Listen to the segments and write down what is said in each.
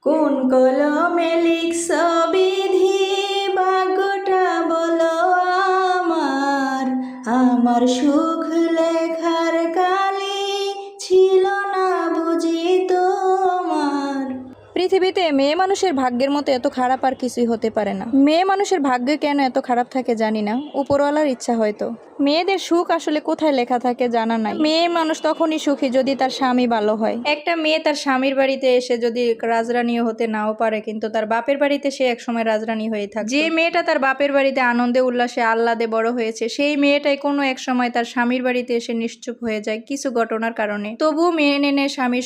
কোন কলমে লিখছ বিধি, ভাগ্যটা বলো আমার। আমার সুখ লেখার কালি ছিল না বুঝি তোমার। পৃথিবীতে মেয়ে মানুষের ভাগ্যের মতো এত খারাপ আর কিছুই হতে পারে না। মেয়ে মানুষের ভাগ্য কেন এত খারাপ থাকে জানি না, উপরওয়ালার ইচ্ছা হয়তো। মেয়েদের সুখ আসলে কোথায় লেখা থাকে জানা নাই। মেয়ে মানুষ তখনই সুখী যদি তার স্বামী ভালো হয়। একটা মেয়ে তার স্বামীর বাড়িতে এসে যদি রাজরানীও হতে নাও পারে, কিন্তু তার বাপের বাড়িতে সে একসময় রাজরানী হয়ে থাকে। যে মেয়েটা তার বাপের বাড়িতে আনন্দে উল্লাসে আহ্লাদে বড় হয়েছে, সেই মেয়েটাই কোনো এক সময় তার স্বামীর বাড়িতে এসে নিশ্চুপ হয়ে যায় কিছু ঘটনার কারণে। তবুও মেনে নেয় স্বামীর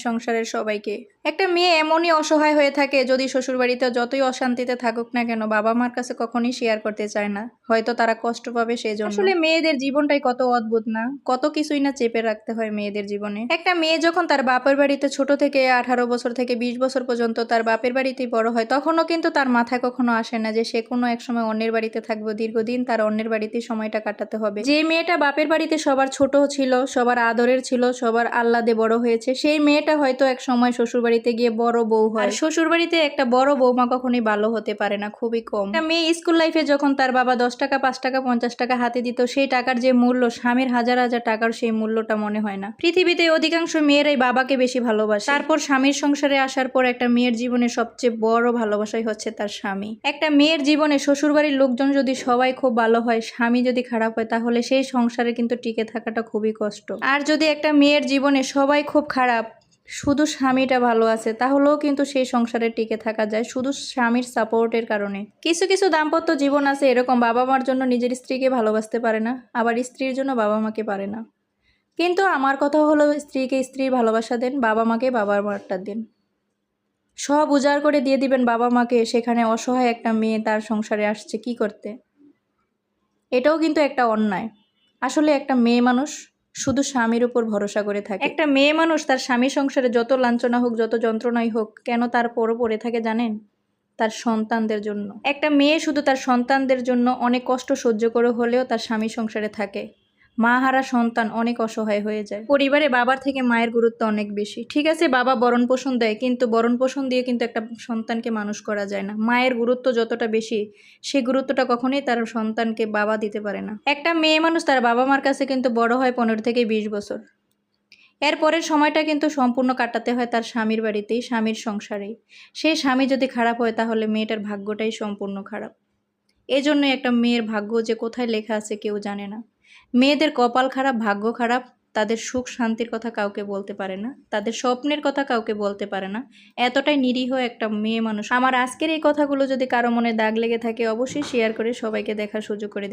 সংসারের সবাইকে। একটা মেয়ে এমনই অসহায় হয়ে থাকে, যদি শ্বশুর বাড়িতে যতই অশান্তিতে থাকুক না কেন, বাবা মার কাছে কখনই শেয়ার করতে চায় না, হয়তো তারা কষ্ট পাবে সেই জন্য। আসলে মেয়েদের জীবনটাই কত অদ্ভুত না, কত কিছুই না চেপে রাখতে হয় মেয়েদের জীবনে। একটা মেয়ে যখন তার বাপের বাড়িতে ছোট থেকে 18 বছর থেকে 20 বছর পর্যন্ত তার বাপের বাড়িতেই বড় হয়, তখনও কিন্তু তার মাথায় কখনো আসে না যে সে কোনো এক সময় অন্যের বাড়িতে থাকবে, দীর্ঘদিন তার অন্যের বাড়িতেই সময়টা কাটাতে হবে। যে মেয়েটা বাপের বাড়িতে সবার ছোট ছিল, সবার আদরের ছিল, সবার আহ্লাদে বড় হয়েছে, সেই মেয়েটা হয়তো এক সময় শ্বশুর বাড়িতে গিয়ে বড় বউ হয়। আর শ্বশুর বাড়িতে একটা বড় বৌমা কখনোই ভালো হতে পারে না, খুবই কম। একটা মেয়ে স্কুল লাইফে যখন তার বাবা 10 টাকা 5 টাকা 50 টাকা হাতে দিত, সেই টাকার যে মূল্য, স্বামীর হাজার হাজার টাকার সেই মূল্যটা মনে হয় না। পৃথিবীতে অধিকাংশ মেয়েরাই বাবাকে বেশি ভালোবাসে। তারপর স্বামীর সংসারে আসার পর একটা মেয়ের জীবনে সবচেয়ে বড় ভালোবাসাই হচ্ছে তার স্বামী। একটা মেয়ের জীবনে শ্বশুরবাড়ির লোকজন যদি সবাই খুব ভালো হয়, স্বামী যদি খারাপ হয়, তাহলে সেই সংসারে কিন্তু টিকে থাকাটা খুবই কষ্ট। আর যদি একটা মেয়ের জীবনে সবাই খুব খারাপ, শুধু স্বামীটা ভালো আছে, তাহলেও কিন্তু সেই সংসারে টিকে থাকা যায় শুধু স্বামীর সাপোর্টের কারণে। কিছু কিছু দাম্পত্য জীবন আছে এরকম, বাবা মার জন্য নিজের স্ত্রীকে ভালোবাসতে পারে না, আবার স্ত্রীর জন্য বাবা মাকে পারে না। কিন্তু আমার কথা হলো, স্ত্রীকে স্ত্রীর ভালোবাসা দেন, বাবা মাকে বাবার মারটা দেন। সব উজাড় করে দিয়ে দিবেন বাবা মাকে, সেখানে অসহায় একটা মেয়ে তার সংসারে আসছে কি করতে? এটাও কিন্তু একটা অন্যায়। আসলে একটা মেয়ে মানুষ শুধু স্বামীর উপর ভরসা করে থাকে। একটা মেয়ে মানুষ তার স্বামীর সংসারে যত লাঞ্ছনা হোক, যত যন্ত্রণাই হোক কেন, তার পরও পড়ে থাকে জানেন? তার সন্তানদের জন্য। একটা মেয়ে শুধু তার সন্তানদের জন্য অনেক কষ্ট সহ্য করে হলেও তার স্বামীর সংসারে থাকে। মা হারা সন্তান অনেক অসহায় হয়ে যায়। পরিবারে বাবার থেকে মায়ের গুরুত্ব অনেক বেশি। ঠিক আছে, বাবা ভরণ পোষণ দেয়, কিন্তু ভরণ পোষণ দিয়ে কিন্তু একটা সন্তানকে মানুষ করা যায় না। মায়ের গুরুত্ব যতটা বেশি, সেই গুরুত্বটা কখনোই তার সন্তানকে বাবা দিতে পারে না। একটা মেয়ে মানুষ তার বাবা মার কাছে কিন্তু বড় হয় 15 থেকে 20 বছর। এরপরের সময়টা কিন্তু সম্পূর্ণ কাটাতে হয় তার স্বামীর বাড়িতেই, স্বামীর সংসারেই। সেই স্বামী যদি খারাপ হয়, তাহলে মেয়েটার ভাগ্যটাই সম্পূর্ণ খারাপ। এজন্যই একটা মেয়ের ভাগ্য যে কোথায় লেখা আছে কেউ জানে না। মেয়েদের কপাল খারাপ, ভাগ্য খারাপ, তাদের সুখ শান্তির কথা কাউকে বলতে পারে না, তাদের স্বপ্নের কথা কাউকে বলতে পারে না। এতটাই নিরীহ একটা মেয়ে মানুষ। আমার আজকের এই কথাগুলো যদি কারো মনে দাগ লেগে থাকে, অবশ্যই শেয়ার করে সবাইকে দেখার সুযোগ করে দিন।